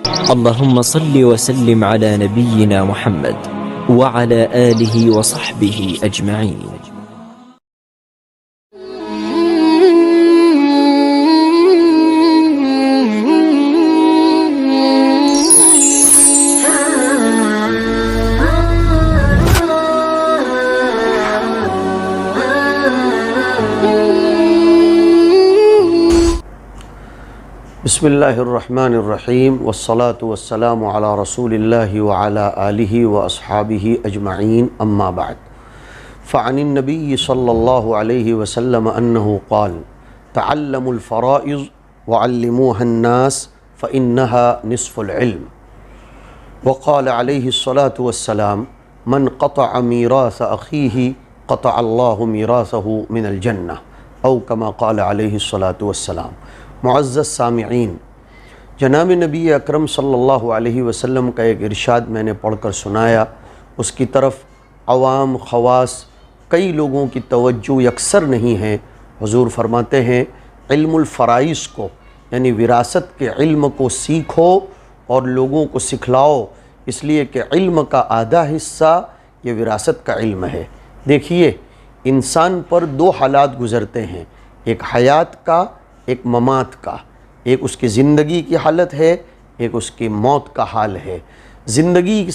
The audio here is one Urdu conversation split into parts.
اللهم صل وسلم على نبينا محمد وعلى آله وصحبه أجمعين. بسم اللہ الرحمن الرحیم والصلاة والسلام علی رسول اللہ وعلی آلہ واصحابہ اجمعین اما بعد فعن النبی صلی اللہ علیہ وسلم انہ قال تعلموا الفرائض وعلموها الناس فإنها نصف العلم وقال علیہ الصلاة والسلام من قطع میراث اخیہ قطع اللہ میراثہ من الجنہ او کما قال علیہ الصلاة والسلام۔ معزز سامعین، جناب نبی اکرم صلی اللہ علیہ وسلم کا ایک ارشاد میں نے پڑھ کر سنایا، اس کی طرف عوام خواص کئی لوگوں کی توجہ یکسر نہیں ہے۔ حضور فرماتے ہیں علم الفرائض کو یعنی وراثت کے علم کو سیکھو اور لوگوں کو سکھلاؤ، اس لیے کہ علم کا آدھا حصہ یہ وراثت کا علم ہے۔ دیکھیے، انسان پر دو حالات گزرتے ہیں، ایک حیات کا، ایک ممات کا۔ ایک اس کی زندگی کی حالت ہے، ایک اس کی موت کا حال ہے۔ زندگی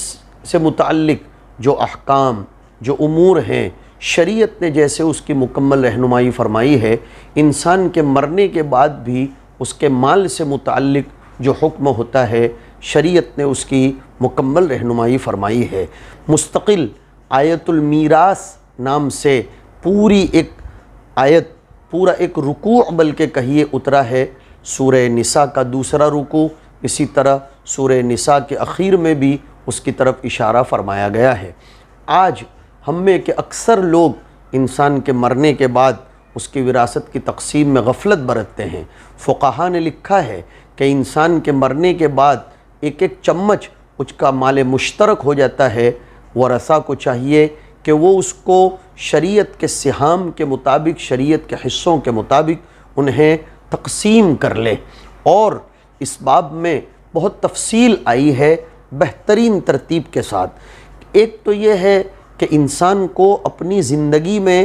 سے متعلق جو احکام، جو امور ہیں، شریعت نے جیسے اس کی مکمل رہنمائی فرمائی ہے، انسان کے مرنے کے بعد بھی اس کے مال سے متعلق جو حکم ہوتا ہے، شریعت نے اس کی مکمل رہنمائی فرمائی ہے۔ مستقل آیت المیراث نام سے پوری ایک آیت، پورا ایک رکوع بلکہ کہیے اترا ہے۔ سورہ نساء کا دوسرا رکوع، اسی طرح سورہ نساء کے اخیر میں بھی اس کی طرف اشارہ فرمایا گیا ہے۔ آج ہم میں کہ اکثر لوگ انسان کے مرنے کے بعد اس کی وراثت کی تقسیم میں غفلت برتتے ہیں۔ فقہا نے لکھا ہے کہ انسان کے مرنے کے بعد ایک ایک چمچ اس کا مال مشترک ہو جاتا ہے۔ ورثہ کو چاہیے کہ وہ اس کو شریعت کے سہام کے مطابق، شریعت کے حصوں کے مطابق انہیں تقسیم کر لے، اور اس باب میں بہت تفصیل آئی ہے بہترین ترتیب کے ساتھ۔ ایک تو یہ ہے کہ انسان کو اپنی زندگی میں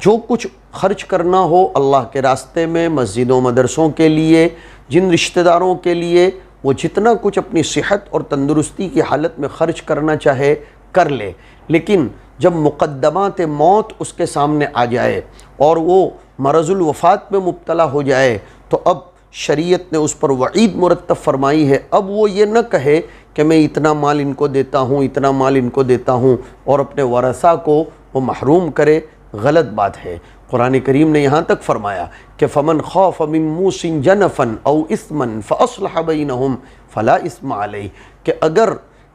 جو کچھ خرچ کرنا ہو اللہ کے راستے میں، مسجدوں مدرسوں کے لیے، جن رشتہ داروں کے لیے وہ جتنا کچھ اپنی صحت اور تندرستی کی حالت میں خرچ کرنا چاہے کر لے، لیکن جب مقدمات موت اس کے سامنے آ جائے اور وہ مرض الوفات میں مبتلا ہو جائے تو اب شریعت نے اس پر وعید مرتب فرمائی ہے۔ اب وہ یہ نہ کہے کہ میں اتنا مال ان کو دیتا ہوں، اتنا مال ان کو دیتا ہوں، اور اپنے ورثہ کو وہ محروم کرے، غلط بات ہے۔ قرآن کریم نے یہاں تک فرمایا کہ فَمَنْ خَافَ مِن مُوصٍ جَنَفًا أَوْ إِثْمًا فَأَصْلَحَ بَيْنَهُمْ فَلَا إِثْمَ عَلَيْهِ، کہ اگر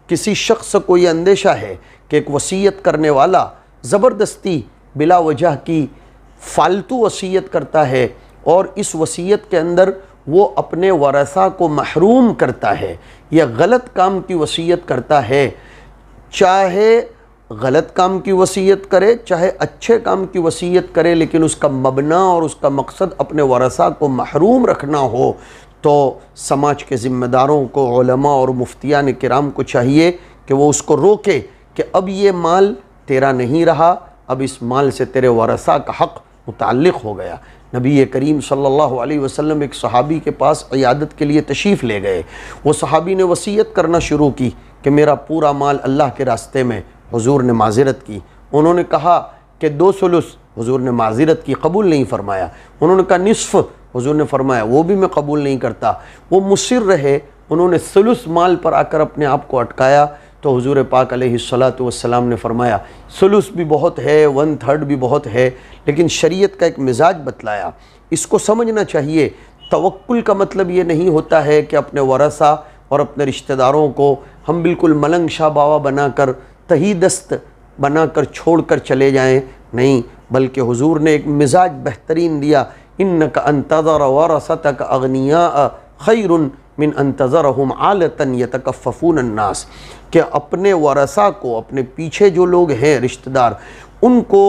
کسی شخص کو یہ اندیشہ ہے کہ ایک وصیت کرنے والا زبردستی بلا وجہ کی فالتو وصیت کرتا ہے اور اس وصیت کے اندر وہ اپنے ورثہ کو محروم کرتا ہے یا غلط کام کی وصیت کرتا ہے، چاہے غلط کام کی وصیت کرے چاہے اچھے کام کی وصیت کرے، لیکن اس کا مبنا اور اس کا مقصد اپنے ورثہ کو محروم رکھنا ہو، تو سماج کے ذمہ داروں کو، علماء اور مفتیان کرام کو چاہیے کہ وہ اس کو روکے کہ اب یہ مال تیرا نہیں رہا، اب اس مال سے تیرے ورثہ کا حق متعلق ہو گیا۔ نبی کریم صلی اللہ علیہ وسلم ایک صحابی کے پاس عیادت کے لیے تشریف لے گئے۔ وہ صحابی نے وصیت کرنا شروع کی کہ میرا پورا مال اللہ کے راستے میں۔ حضور نے معذرت کی، انہوں نے کہا کہ 2/3، حضور نے معذرت کی، قبول نہیں فرمایا۔ انہوں نے کہا نصف، حضور نے فرمایا وہ بھی میں قبول نہیں کرتا۔ وہ مصر رہے، انہوں نے ثلث مال پر آ کر اپنے آپ کو اٹکایا، تو حضور پاک علیہ الصلاۃ نے فرمایا ثلث بھی بہت ہے، 1/3 بھی بہت ہے، لیکن شریعت کا ایک مزاج بتلایا۔ اس کو سمجھنا چاہیے، توکل کا مطلب یہ نہیں ہوتا ہے کہ اپنے ورثہ اور اپنے رشتہ داروں کو ہم بالکل ملنگ شاہ باوا بنا کر، تہی دست بنا کر چھوڑ کر چلے جائیں، نہیں، بلکہ حضور نے ایک مزاج بہترین دیا، اِنَّكَ أَن تَذَرَ وَرَثَتَكَ أَغْنِيَاءَ خَيْرٌ مِّنْ أَن تَذَرَهُمْ عَالَةً يَتَكَفَّفُونَ النَّاسَ، کہ اپنے ورثہ کو، اپنے پیچھے جو لوگ ہیں رشتہ دار، ان کو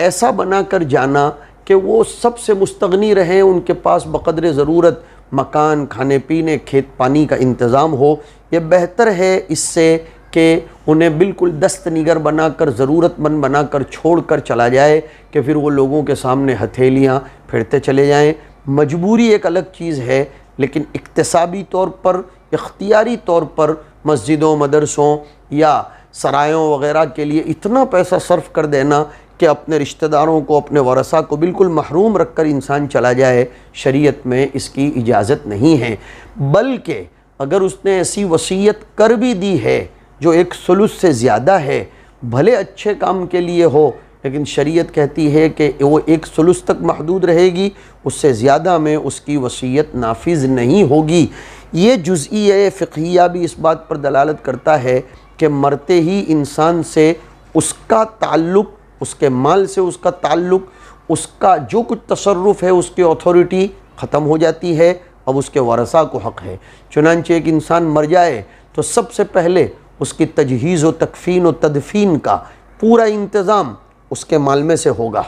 ایسا بنا کر جانا کہ وہ سب سے مستغنی رہیں، ان کے پاس بقدر ضرورت مکان، کھانے پینے، کھیت پانی کا انتظام ہو، یہ بہتر ہے اس سے کہ انہیں بالکل دست نگر بنا کر، ضرورت مند بنا کر چھوڑ کر چلا جائے کہ پھر وہ لوگوں کے سامنے ہتھیلیاں پھیرتے چلے جائیں۔ مجبوری ایک الگ چیز ہے، لیکن اقتصابی طور پر، اختیاری طور پر مسجدوں، مدرسوں یا سرایوں وغیرہ کے لیے اتنا پیسہ صرف کر دینا کہ اپنے رشتہ داروں کو، اپنے ورثہ کو بالکل محروم رکھ کر انسان چلا جائے، شریعت میں اس کی اجازت نہیں ہے۔ بلکہ اگر اس نے ایسی وصیت کر بھی دی ہے جو ایک ثلث سے زیادہ ہے، بھلے اچھے کام کے لیے ہو، لیکن شریعت کہتی ہے کہ وہ ایک ثلث تک محدود رہے گی، اس سے زیادہ میں اس کی وصیت نافذ نہیں ہوگی۔ یہ جزئیہ فقہیہ بھی اس بات پر دلالت کرتا ہے کہ مرتے ہی انسان سے اس کا تعلق، اس کے مال سے اس کا تعلق، اس کا جو کچھ تصرف ہے، اس کی اتھارٹی ختم ہو جاتی ہے، اب اس کے ورثہ کو حق ہے۔ چنانچہ ایک انسان مر جائے تو سب سے پہلے اس کی تجہیز و تکفین و تدفین کا پورا انتظام اس کے مال میں سے ہوگا۔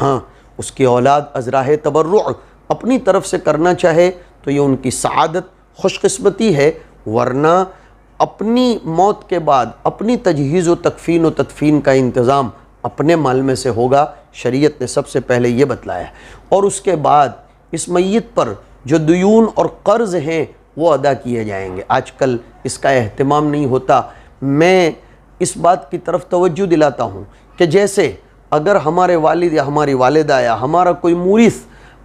ہاں، اس کی اولاد از راہ تبرع اپنی طرف سے کرنا چاہے تو یہ ان کی سعادت، خوش قسمتی ہے، ورنہ اپنی موت کے بعد اپنی تجہیز و تکفین و تدفین کا انتظام اپنے مال میں سے ہوگا۔ شریعت نے سب سے پہلے یہ بتلایا ہے، اور اس کے بعد اس میت پر جو دیون اور قرض ہیں وہ ادا کیے جائیں گے۔ آج کل اس کا اہتمام نہیں ہوتا۔ میں اس بات کی طرف توجہ دلاتا ہوں کہ جیسے اگر ہمارے والد یا ہماری والدہ یا ہمارا کوئی مورث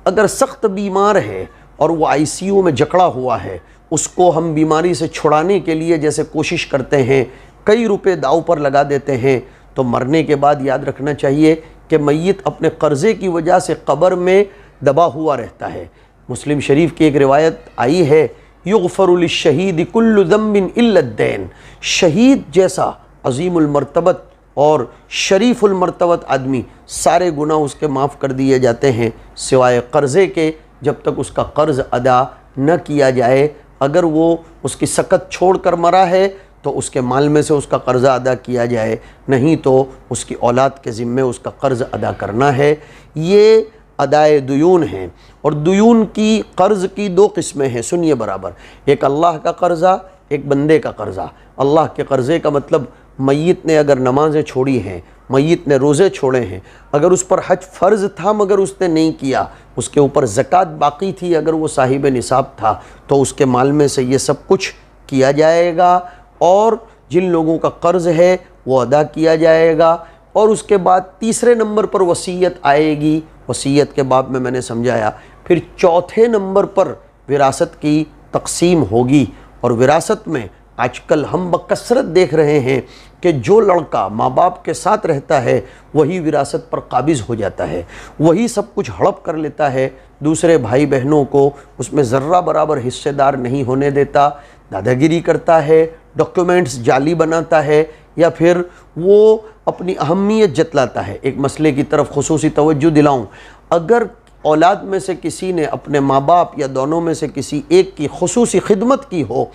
اگر سخت بیمار ہے اور وہ ICU میں جکڑا ہوا ہے، اس کو ہم بیماری سے چھڑانے کے لیے جیسے کوشش کرتے ہیں، کئی روپے داؤ پر لگا دیتے ہیں، تو مرنے کے بعد یاد رکھنا چاہیے کہ میت اپنے قرضے کی وجہ سے قبر میں دبا ہوا رہتا ہے۔ مسلم شریف کی ایک روایت آئی ہے، یغفر للشہید کل ذنب الا الدین، شہید جیسا عظیم المرتبت اور شریف المرتبت آدمی سارے گناہ اس کے معاف کر دیے جاتے ہیں سوائے قرضے کے، جب تک اس کا قرض ادا نہ کیا جائے۔ اگر وہ اس کی سکت چھوڑ کر مرا ہے تو اس کے مال میں سے اس کا قرضہ ادا کیا جائے، نہیں تو اس کی اولاد کے ذمے اس کا قرض ادا کرنا ہے۔ یہ ادائے دیون ہیں، اور دیون کی، قرض کی دو قسمیں ہیں، سنیے برابر۔ ایک اللہ کا قرضہ، ایک بندے کا قرضہ۔ اللہ کے قرضے کا مطلب میت نے اگر نمازیں چھوڑی ہیں، میت نے روزے چھوڑے ہیں، اگر اس پر حج فرض تھا مگر اس نے نہیں کیا، اس کے اوپر زکوٰۃ باقی تھی اگر وہ صاحب نصاب تھا، تو اس کے مال میں سے یہ سب کچھ کیا جائے گا، اور جن لوگوں کا قرض ہے وہ ادا کیا جائے گا۔ اور اس کے بعد تیسرے نمبر پر وصیت آئے گی، وصیت کے باب میں نے سمجھایا۔ پھر چوتھے نمبر پر وراثت کی تقسیم ہوگی، اور وراثت میں آج کل ہم بکثرت دیکھ رہے ہیں کہ جو لڑکا ماں باپ کے ساتھ رہتا ہے وہی وراثت پر قابض ہو جاتا ہے، وہی سب کچھ ہڑپ کر لیتا ہے، دوسرے بھائی بہنوں کو اس میں ذرہ برابر حصے دار نہیں ہونے دیتا، دادا گیری کرتا ہے، ڈاکیومنٹس جعلی بناتا ہے، یا پھر وہ اپنی اہمیت جتلاتا ہے۔ ایک مسئلے کی طرف خصوصی توجہ دلاؤں، اگر اولاد میں سے کسی نے اپنے ماں باپ یا دونوں میں سے کسی ایک کی خصوصی خدمت کی ہو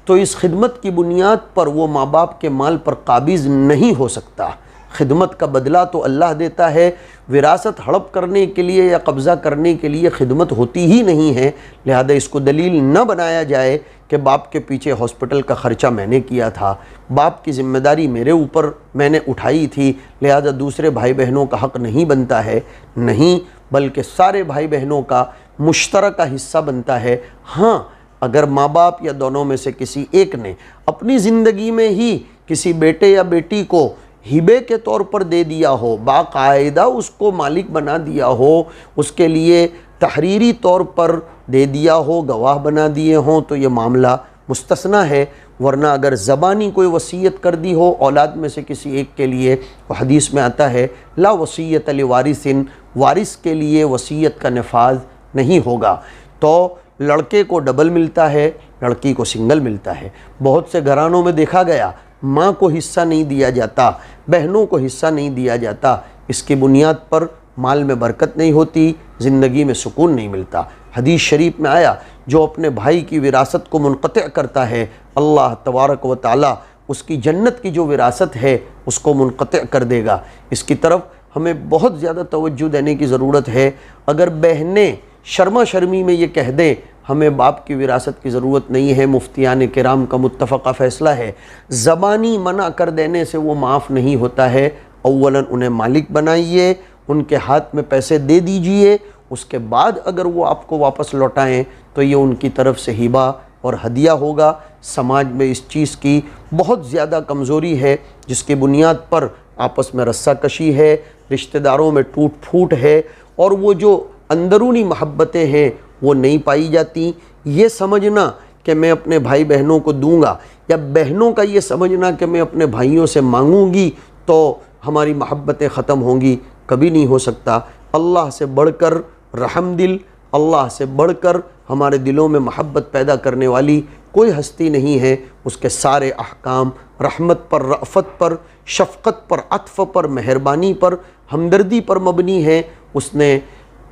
تو اس خدمت کی بنیاد پر وہ ماں باپ کے مال پر قابض نہیں ہو سکتا۔ خدمت کا بدلہ تو اللہ دیتا ہے، وراثت ہڑپ کرنے کے لیے یا قبضہ کرنے کے لیے خدمت ہوتی ہی نہیں ہے، لہذا اس کو دلیل نہ بنایا جائے کہ باپ کے پیچھے ہاسپٹل کا خرچہ میں نے کیا تھا، باپ کی ذمہ داری میرے اوپر میں نے اٹھائی تھی، لہذا دوسرے بھائی بہنوں کا حق نہیں بنتا ہے۔ نہیں، بلکہ سارے بھائی بہنوں کا مشترکہ حصہ بنتا ہے۔ ہاں، اگر ماں باپ یا دونوں میں سے کسی ایک نے اپنی زندگی میں ہی کسی بیٹے یا بیٹی کو ہبے کے طور پر دے دیا ہو، باقاعدہ اس کو مالک بنا دیا ہو، اس کے لیے تحریری طور پر دے دیا ہو، گواہ بنا دیے ہوں، تو یہ معاملہ مستثنیٰ ہے۔ ورنہ اگر زبانی کوئی وصیت کر دی ہو اولاد میں سے کسی ایک کے لیے، وہ حدیث میں آتا ہے لا وصیت لوارث، وارث کے لیے وصیت کا نفاذ نہیں ہوگا، تو لڑکے کو ڈبل ملتا ہے، لڑکی کو سنگل ملتا ہے۔ بہت سے گھرانوں میں دیکھا گیا ماں کو حصہ نہیں دیا جاتا، بہنوں کو حصہ نہیں دیا جاتا، اس کی بنیاد پر مال میں برکت نہیں ہوتی، زندگی میں سکون نہیں ملتا۔ حدیث شریف میں آیا جو اپنے بھائی کی وراثت کو منقطع کرتا ہے، اللہ تبارک و تعالی اس کی جنت کی جو وراثت ہے اس کو منقطع کر دے گا۔ اس کی طرف ہمیں بہت زیادہ توجہ دینے کی ضرورت ہے۔ اگر بہنیں شرما شرمی میں یہ کہہ دیں ہمیں باپ کی وراثت کی ضرورت نہیں ہے، مفتیان کرام کا متفقہ فیصلہ ہے، زبانی منع کر دینے سے وہ معاف نہیں ہوتا ہے۔ اولاً انہیں مالک بنائیے، ان کے ہاتھ میں پیسے دے دیجئے، اس کے بعد اگر وہ آپ کو واپس لوٹائیں تو یہ ان کی طرف سے ہبہ اور ہدیہ ہوگا۔ سماج میں اس چیز کی بہت زیادہ کمزوری ہے، جس کی بنیاد پر آپس میں رسہ کشی ہے، رشتہ داروں میں ٹوٹ پھوٹ ہے، اور وہ جو اندرونی محبتیں ہیں وہ نہیں پائی جاتی۔ یہ سمجھنا کہ میں اپنے بھائی بہنوں کو دوں گا، یا بہنوں کا یہ سمجھنا کہ میں اپنے بھائیوں سے مانگوں گی تو ہماری محبتیں ختم ہوں گی، کبھی نہیں ہو سکتا۔ اللہ سے بڑھ کر رحم دل، اللہ سے بڑھ کر ہمارے دلوں میں محبت پیدا کرنے والی کوئی ہستی نہیں ہے۔ اس کے سارے احکام رحمت پر، رأفت پر، شفقت پر، عطف پر، مہربانی پر، ہمدردی پر مبنی ہیں۔ اس نے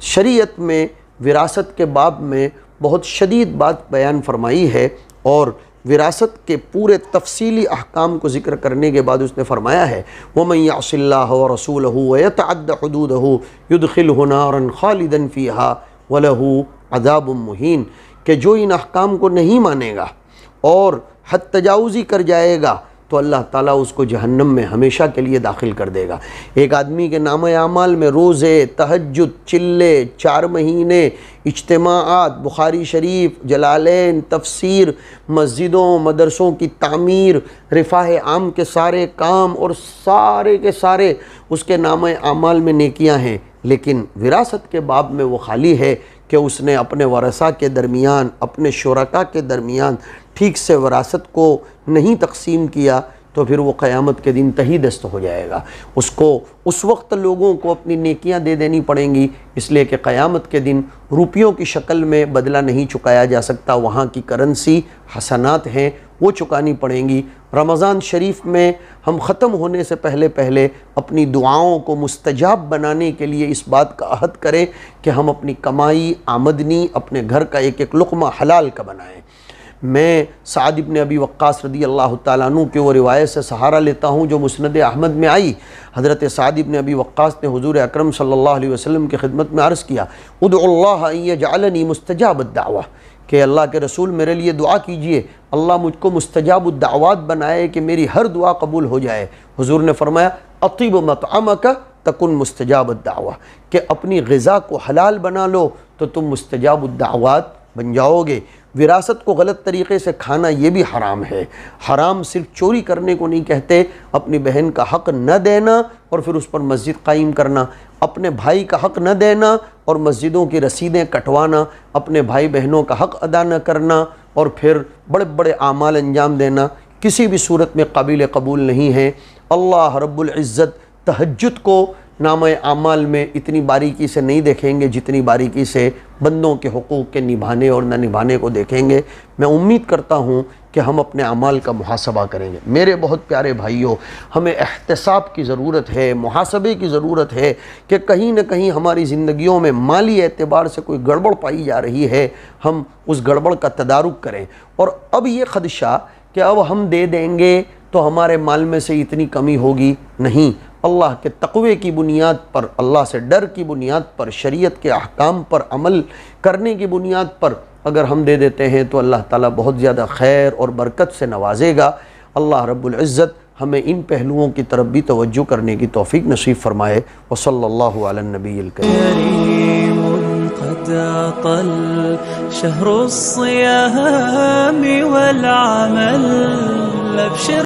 شریعت میں وراثت کے باب میں بہت شدید بات بیان فرمائی ہے، اور وراثت کے پورے تفصیلی احکام کو ذکر کرنے کے بعد اس نے فرمایا ہے وَمَن يَعْصِ اللَّهَ وَرَسُولَهُ وَيَتَعَدَّ حُدُودَهُ يُدْخِلْهُ نَارًا خَالِدًا فِيهَا وَلَهُ عَذَابٌ مُّهِينٌ، کہ جو ان احکام کو نہیں مانے گا اور حد تجاوزی کر جائے گا تو اللہ تعالیٰ اس کو جہنم میں ہمیشہ کے لیے داخل کر دے گا۔ ایک آدمی کے نامہ اعمال میں روزے، تہجد، چلے، 4 مہینے، اجتماعات، بخاری شریف، جلالین، تفسیر، مسجدوں مدرسوں کی تعمیر، رفاہ عام کے سارے کام، اور سارے کے سارے اس کے نامہ اعمال میں نیکیاں ہیں، لیکن وراثت کے باب میں وہ خالی ہے کہ اس نے اپنے ورثاء کے درمیان، اپنے شرکاء کے درمیان ٹھیک سے وراثت کو نہیں تقسیم کیا، تو پھر وہ قیامت کے دن تہی دست ہو جائے گا۔ اس کو اس وقت لوگوں کو اپنی نیکیاں دے دینی پڑیں گی، اس لیے کہ قیامت کے دن روپیوں کی شکل میں بدلہ نہیں چکایا جا سکتا، وہاں کی کرنسی حسنات ہیں، وہ چکانی پڑیں گی۔ رمضان شریف میں ہم ختم ہونے سے پہلے اپنی دعاؤں کو مستجاب بنانے کے لیے اس بات کا عہد کریں کہ ہم اپنی کمائی، آمدنی، اپنے گھر کا ایک ایک لقمہ حلال کا بنائیں۔ میں سعد بن ابی وقاص رضی اللہ تعالیٰ عنہ کی وہ روایت سے سہارا لیتا ہوں جو مسند احمد میں آئی۔ حضرت سعد بن ابی وقاص نے حضور اکرم صلی اللہ علیہ وسلم کی خدمت میں عرض کیا ادعو اللہ ان یجعلنی مستجاب الدعوہ، کہ اللہ کے رسول میرے لیے دعا کیجئے اللہ مجھ کو مستجاب الدعوات بنائے کہ میری ہر دعا قبول ہو جائے۔ حضور نے فرمایا اطیب مطعمک تکن مستجاب الدعوہ، کہ اپنی غذا کو حلال بنا لو تو تم مستجاب الدعوات بن جاؤ گے۔ وراثت کو غلط طریقے سے کھانا یہ بھی حرام ہے۔ حرام صرف چوری کرنے کو نہیں کہتے، اپنی بہن کا حق نہ دینا اور پھر اس پر مسجد قائم کرنا، اپنے بھائی کا حق نہ دینا اور مسجدوں کی رسیدیں کٹوانا، اپنے بھائی بہنوں کا حق ادا نہ کرنا اور پھر بڑے بڑے اعمال انجام دینا کسی بھی صورت میں قابل قبول نہیں ہے۔ اللہ رب العزت تہجد کو نامہ اعمال میں اتنی باریکی سے نہیں دیکھیں گے جتنی باریکی سے بندوں کے حقوق کے نبھانے اور نہ نبھانے کو دیکھیں گے۔ میں امید کرتا ہوں کہ ہم اپنے اعمال کا محاسبہ کریں گے۔ میرے بہت پیارے بھائیوں، ہمیں احتساب کی ضرورت ہے، محاسبے کی ضرورت ہے کہ کہیں نہ کہیں ہماری زندگیوں میں مالی اعتبار سے کوئی گڑبڑ پائی جا رہی ہے، ہم اس گڑبڑ کا تدارک کریں۔ اور اب یہ خدشہ کہ اب ہم دے دیں گے تو ہمارے مال میں سے اتنی کمی ہوگی، نہیں، اللہ کے تقوی کی بنیاد پر، اللہ سے ڈر کی بنیاد پر، شریعت کے احکام پر عمل کرنے کی بنیاد پر اگر ہم دے دیتے ہیں تو اللہ تعالیٰ بہت زیادہ خیر اور برکت سے نوازے گا۔ اللہ رب العزت ہمیں ان پہلوؤں کی طرف بھی توجہ کرنے کی توفیق نصیب فرمائے۔ وصلی اللہ علی النبی الکریم۔ قد أطل شهر الصيام والعمل أبشر